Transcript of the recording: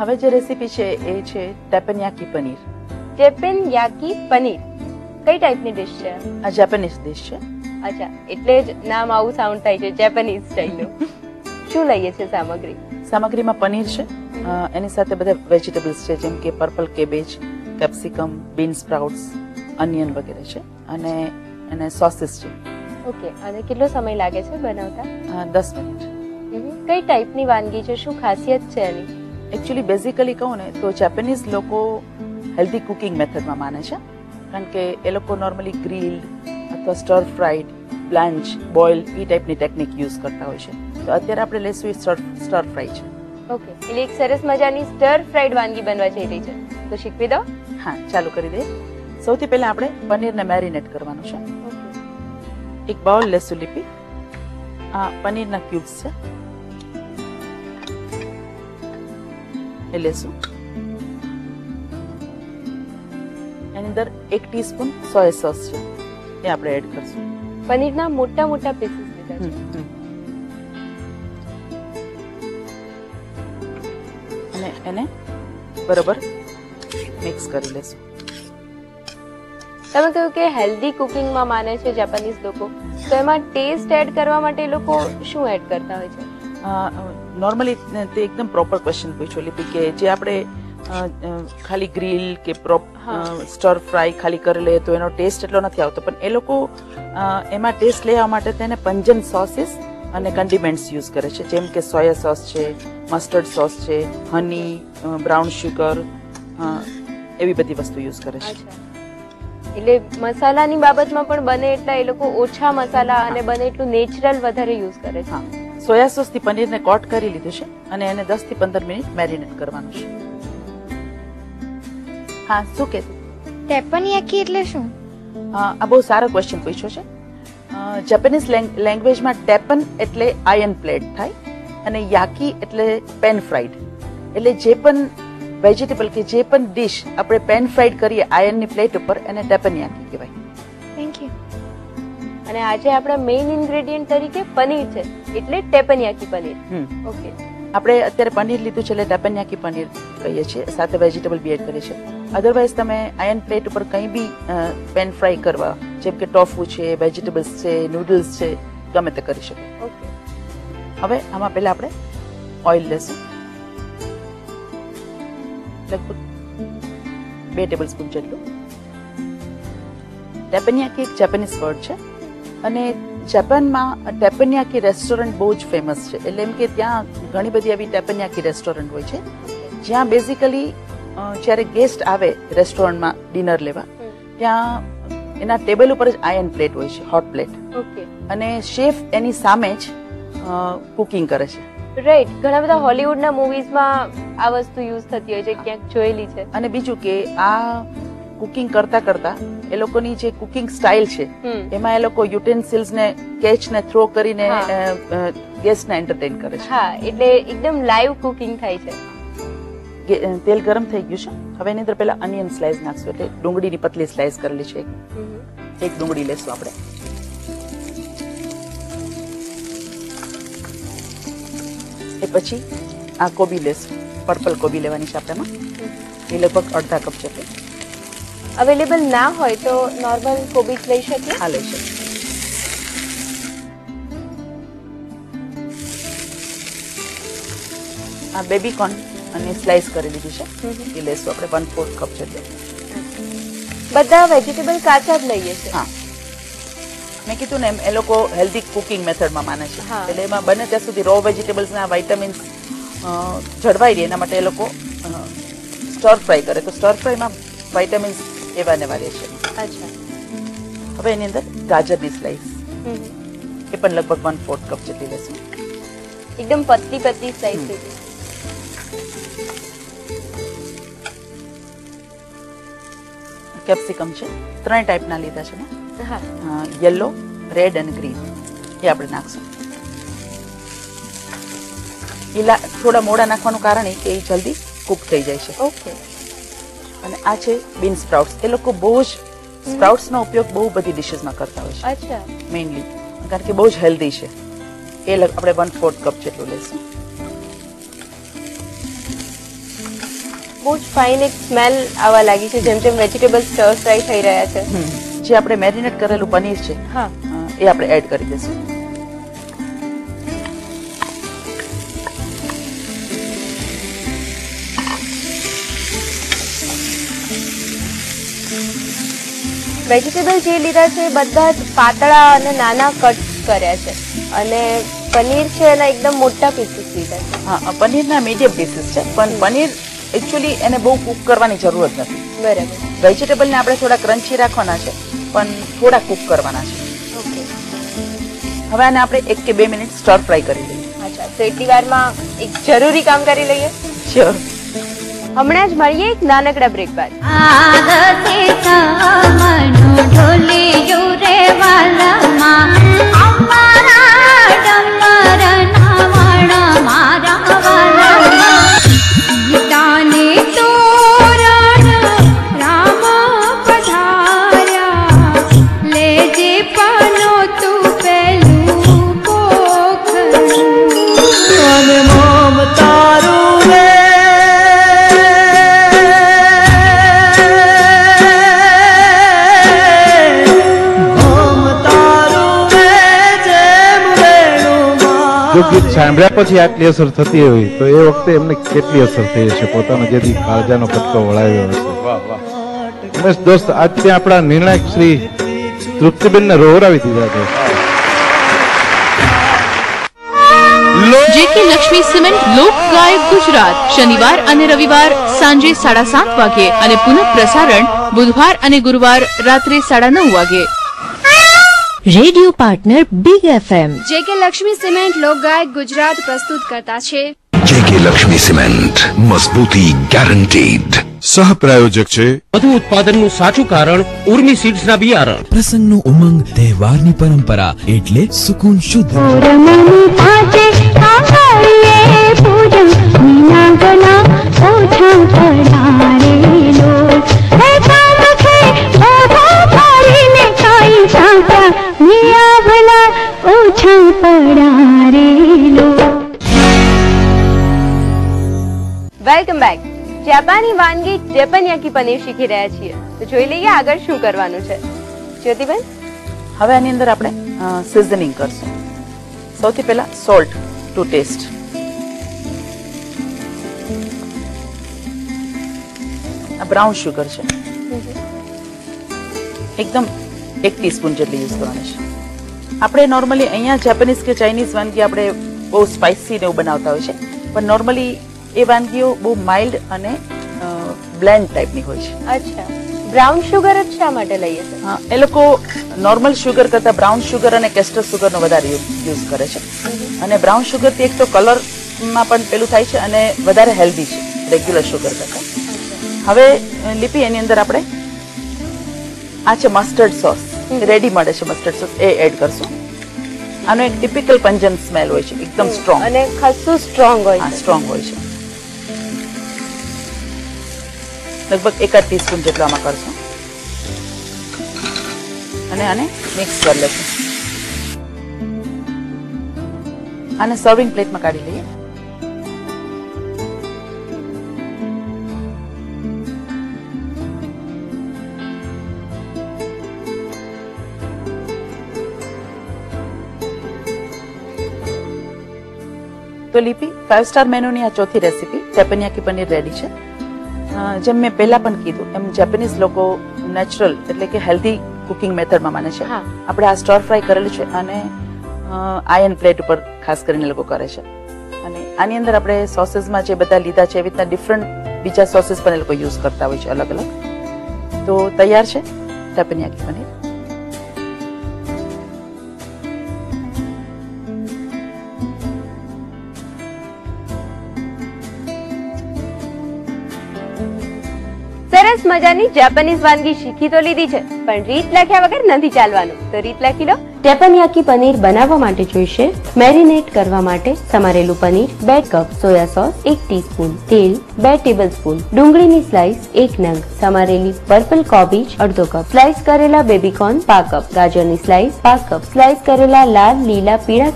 હવે જે રેસીપી છે એ છે ટેપેનિયાકી પનીર. ટેપેનિયાકી પનીર કઈ ટાઈપની ડિશ છે? આ જાપાનીઝ ડિશ છે. અચ્છા, એટલે જ નામ આવું સાઉન્ડ થાય છે, જેપનીઝ સ્ટાઇલનું. શું લઈએ છે સામગ્રી? સામગ્રીમાં પનીર છે, એની સાથે બધા વેજીટેબલ્સ છે, જેમ કે પર્પલ કેબેજ, કેપ્સિકમ, બીન સ્પ્રાઉટ્સ, અનિયન વગેરે છે, અને સોસીસ છે. ઓકે, અને કેટલો સમય લાગે છે બનાવતા? 10 મિનિટ. કઈ ટાઈપની વાનગી છે, શું ખાસિયત છે એની? એકચ્યુઅલી બેઝિકલી કહું ને તો જાપાનીઝ લોકો હેલ્ધી કુકિંગ મેથડમાં માને છે, કારણ કે એ લોકો નોર્મલી ગ્રીલ્ડ અથવા સ્ટર ફ્રાઈડ, બ્લાન્ચ, બોઇલ એ ટાઈપની ટેકનિક યુઝ કરતા હોય છે. તો અત્યારે આપણે લઈશું સ્ટર ફ્રાઈ છે. ઓકે, એટલે એક સરસ મજાની સ્ટર ફ્રાઈડ વાનગી બનવા જઈ રહી છે, તો શીખવી દો. હા, ચાલુ કરી દઈએ. સૌથી પહેલા આપણે પનીરને મેરિનેટ કરવાનું છે. એક બાઉલ લેશું લીપી. આ પનીરના ક્યુબ્સ છે એ લેશું. એની અંદર 1 ટીસ્પૂન સોયા સોસ છે એ આપણે એડ કરશું. પનીરના મોટા મોટા પીસીસ લીધા છે. અને એને બરોબર મિક્સ કરી લેશું. તમે કહ્યું કે હેલ્ધી કુકિંગમાં માને છે જાપાનીઝ લોકો, તો એમાં ટેસ્ટ એડ કરવા માટે એ લોકો શું એડ કરતા હોય છે? નોર્મલી તે એકદમ પ્રોપર ક્વેશ્ચન પૂછ્યો લીપી, કે જે આપણે ખાલી ગ્રીલ કે સ્ટર ફ્રાય ખાલી કરી લઈએ તો એનો ટેસ્ટ એટલો નથી આવતો, પણ એ લોકો એમાં ટેસ્ટ લેવા માટે તેને પંજન્ટ સોસીસ અને કન્ડિમેન્ટ્સ યુઝ કરે છે, જેમ કે સોયા સોસ છે, મસ્ટર્ડ સોસ છે, હની, બ્રાઉન શુગર, એવી બધી વસ્તુ યુઝ કરે છે. એટલે મસાલાની બાબતમાં પણ બને એટલા એ લોકો ઓછા મસાલા અને બને એટલું નેચરલ વધારે યુઝ કરે છે. સોયા સોસ થી પનીરને કોટ કરી લીધું છે અને એને 10 થી 15 મિનિટ મેરિનેટ કરવાનું છે. હા, શું કહેતું? ટેપેનિયાકી એટલે શું? આ બહુ સારો ક્વેશ્ચન પૂછ્યો છે. જાપાનીઝ લેંગ્વેજમાં ટેપન એટલે આયર્ન પ્લેટ થાય અને યાકી એટલે પેન ફ્રાઈડ. એટલે જે પણ વેજીટેબલ કે જે પણ ડિશ આપણે પેન ફ્રાઈડ કરીએ આયર્નની પ્લેટ ઉપર, એને ટેપેનિયાકી કહેવાય. Thank you. અને આજે આપણા મેઇન ઇન્ગ્રેડિયન્ટ તરીકે પનીર છે, એટલે ટેપેનિયાકી પનીર. ઓકે, આપણે અત્યારે પનીર લીધું છે એટલે ટેપેનિયાકી પનીર કહીએ છીએ, સાથે વેજીટેબલ બી એડ કરીએ છીએ. અધરવાઇઝ તમે આયર્ન પ્લેટ ઉપર કંઈ બી પેન ફ્રાય કરવા, જેમ કે ટોફુ છે, વેજીટેબલ્સ છે, નૂડલ્સ છે, ગમે તે કરી શકો. ઓકે, હવે આમાં પહેલા આપણે ઓઇલ લેશું. લગભગ 2 ટેબલસ્પૂન જેટલું. ટેપેનિયાકી એક જાપાનીઝ વર્ડ છે અને જાપાનમાં ટેપેનિયાકી રેસ્ટોરન્ટ બહુ જ ફેમસ છે. એટલે એમ કે ત્યાં ઘણી બધી આવી ટેપેનિયાકી રેસ્ટોરન્ટ હોય છે, જ્યાં બેઝિકલી જ્યારે ગેસ્ટ આવે રેસ્ટોરન્ટમાં ડિનર લેવા, ત્યાં એના ટેબલ ઉપર જ આયર્ન પ્લેટ હોય છે, હોટ પ્લેટ. ઓકે, અને શેફ એની સામે જ કુકિંગ કરે છે. રાઈટ. ઘણા બધા હોલિવૂડના મૂવીઝમાં આ વસ્તુ યુઝ થતી હોય છે, ક્યાંક જોયેલી છે. અને બીજું કે આ કુકિંગ કરતા કરતા એ લોકોની જે કુકિંગ સ્ટાઇલ છે એમાં એ લોકો યુટેન્સિલ્સ ને કેચ ને થ્રો કરીને ગેસ્ટ ને એન્ટરટેન કરે છે. હા, એટલે એકદમ લાઈવ કુકિંગ થાય છે. તેલ ગરમ થઈ ગયું છે. હવે એની અંદર પેલા અનિયન સ્લાઇસ નાખશું, એટલે ડુંગળીની પતલી સ્લાઇસ કરેલી છે. એક ડુંગળી લેશું આપણે. એ પછી આ કોબી લેશું, પર્પલ કોબી લેવાની છે આપણે. એ લગભગ અડધા કપ જેટલી. અવેલેબલ ના હોય તો નોર્મલ કોબી લઈ શકીએ? હા, લઈ શકીએ. આ બેબી કોર્ન અને સ્લાઇસ કરી લીધી છે, એ લેશું આપણે 1/4 કપ જેટલું. બધા વેજીટેબલ કાચા જ લઈએ છીએ? હા, મેં કીધું ને એમ એ લોકો હેલ્ધી કુકિંગ મેથડમાં માને છે, એટલે એમાં બને ત્યાં સુધી રો વેજીટેબલ્સના વાઇટામિન્સ જળવાઈ રહે એના માટે એ લોકો સ્ટર ફ્રાય કરે. તો સ્ટર ફ્રાયમાં વાઇટામિન્સ એવા ને વારે છે. અચ્છા. હવે એની અંદર ગાજરની સ્લાઇસ, એ પણ લગભગ 1/4 કપ જેટલી લેશું. એકદમ પતલી પતલી સ્લાઇસ લીધી. કેપ્સિકમ છે, 3 ટાઈપના લીધા છે. હા, યલો, રેડ અને ગ્રીન, એ આપણે નાખશું. થોડા મોડા નાખવાનું કારણ એ કે એ જલ્દી કુક થઈ જાય છે. ઓકે. અને આ છે બીન સ્પ્રાઉટ્સ. એ લોકો બહુ જ સ્પ્રાઉટ્સનો ઉપયોગ બહુ બધી ડિશીસમાં કરતા હોય છે. અચ્છા. મેઇનલી કારણ કે બહુ જ હેલ્ધી છે. એ આપણે 1/4 કપ જેટલું લઈશું. બહુ જ ફાઇન એક સ્મેલ આવવા લાગી છે, જેમ જેમ વેજીટેબલ સ્ટર ફ્રાય થઈ રહ્યા છે. જે આપણે મેરિનેટ કરેલું પનીર છે હા, એ આપણે એડ કરી દઈશું. વેજીટેબલ જે લીધા છે એ બધા જ પાતળા અને નાના કટ કર્યા છે, અને પનીર છે એના એકદમ મોટા પીસીસ લીધા છે. હા, પનીરના મીડિયમ પીસીસ છે, પણ પનીર એકચ્યુઅલી એને બહુ કુક કરવાની જરૂર જ નથી. બરાબર. વેજીટેબલને આપણે થોડા ક્રન્ચી રાખવાના છે, પણ થોડા કુક કરવાના છે. ઓકે. હવે આને આપણે 1 કે 2 મિનિટ સ્ટર ફ્રાય કરી લઈએ. અચ્છા, તો એટલી વારમાં એક જરૂરી કામ કરી લઈએ. શ્યોર. હમણાં જ મળીએ એક નાનકડા બ્રેક બાદ. જો ગીત સાંભળ્યા પછી આટલી અસર થતી હોય તો એ વખતે એમને કેટલી અસર થઈ હશે, પોતાનો જેથી કાળજાનો કટકો વળાવ્યો હશે. ઉમેશ દોસ્ત, આજ ત્યાં આપણા નિર્ણાયક શ્રી તૃપ્તિબેનને રોવરાવી દીધા છે. જેકે લક્ષ્મી સિમેન્ટ લોકગાયક ગુજરાત શનિવાર અને રવિવાર સાંજે 7:30 વાગે અને પુનઃ પ્રસારણ બુધવાર અને ગુરુવાર રાત્રે 9:30 વાગે. Radio partner big FM. જેકે લક્ષ્મી સિમેન્ટ લોકગાયક ગુજરાત પ્રસ્તુત કરતા છે જેકે લક્ષ્મી સિમેન્ટ, મજબૂતી ગેરંટીડ. સહ પ્રાયોજક છે વધુ ઉત્પાદનનું સાચું કારણ ઉર્મી સીડ્સના બિયારણ. પ્રસંગનું ઉમંગ, તહેવારની પરંપરા એટલે સુકૂન શુદ્ધ. Welcome back. જાપાની વાનગી ટેપનયાકી પનીર શીખી રહ્યા છીએ, તો જોઈ લઈએ આગળ શું કરવાનું છે. જ્યોતિબેન, હવે આની અંદર આપણે સિઝનિંગ કરશું. સૌથી પહેલા સોલ્ટ ટુ ટેસ્ટ. આ બ્રાઉન શુગર છે, એકદમ 1 ટીસ્પૂન જેટલી યુઝ કરવાની છે. આપણે નોર્મલી અહીંયા જાપાનીઝ કે ચાઇનીઝ વાનગી આપણે બહુ સ્પાઇસી ને એવું બનાવતા હોય છે, પણ નોર્મલી એ વાનગીઓ બહુ માઇલ્ડ અને બ્લેન્ડ ટાઈપની હોય છે. અચ્છા, બ્રાઉન શુગર જ શા માટે લઈએ છે? હા, એ લોકો નોર્મલ શુગર કરતા બ્રાઉન શુગર અને કેસ્ટર શુગરનો વધારે યુઝ કરે છે, અને બ્રાઉન શુગર થી એક તો કલરમાં પણ પેલું થાય છે અને વધારે હેલ્ધી છે રેગ્યુલર શુગર કરતા. હવે લિપી, એની અંદર આપણે આ છે મસ્ટર્ડ સોસ, રેડી મળે છે મસ્ટર્ડ સોસ, એ એડ કરશું. આનો એક ટિપિકલ પંજન સ્મેલ હોય છે, એકદમ સ્ટ્રોંગ અને ખાસું સ્ટ્રોંગ હોય છે. સ્ટ્રોંગ હોય છે. લગભગ 1 ટીસ્પૂન જેટલો આમાં કરશું અને આને મિક્સ કરી લેશું. આને સર્વિંગ પ્લેટમાં કાઢી લઈએ. તો લીપી 5 સ્ટાર મેનુની આ ચોથી રેસીપી ટેપનયાકી પનીર રેડી છે. જેમ મેં પહેલા પણ કીધું એમ જાપાનીઝ લોકો નેચરલ એટલે કે હેલ્ધી કુકિંગ મેથડમાં માને છે. આપણે આ સ્ટર ફ્રાય કરેલું છે અને આયર્ન પ્લેટ ઉપર ખાસ કરીને લોકો કરે છે. અને આની અંદર આપણે સોસીસમાં જે બધા લીધા છે એવી રીતના ડિફરન્ટ બીજા સોસીસ પણ એ લોકો યુઝ કરતા હોય છે અલગ અલગ. તો તૈયાર છે ટેપનયાકી પનીર. સરસ મજાની જાપાનીઝ વાનગી શીખી તો લીધી છે, પણ રીત લખ્યા વગર નથી ચાલવાનું. તો રીત લખી લો. ટેપનયાકી પનીર બનાવવા માટે જોઈશે મેરિનેટ કરવા માટે સમારેલું paneer 2 cup, soya sauce 1 teaspoon, તેલ 2 ટેબલસ્પૂન, ડુંગળીની સ્લાઇસ 1 નંગ, સમારેલી પર્પલ કોબીજ અડધો કપ, સ્લાઇસ કરેલા બેબીકોર્ન 5 કપ, ગાજરની સ્લાઇસ 5 કપ, સ્લાઇસ કરેલા લાલ, લીલા, પીળા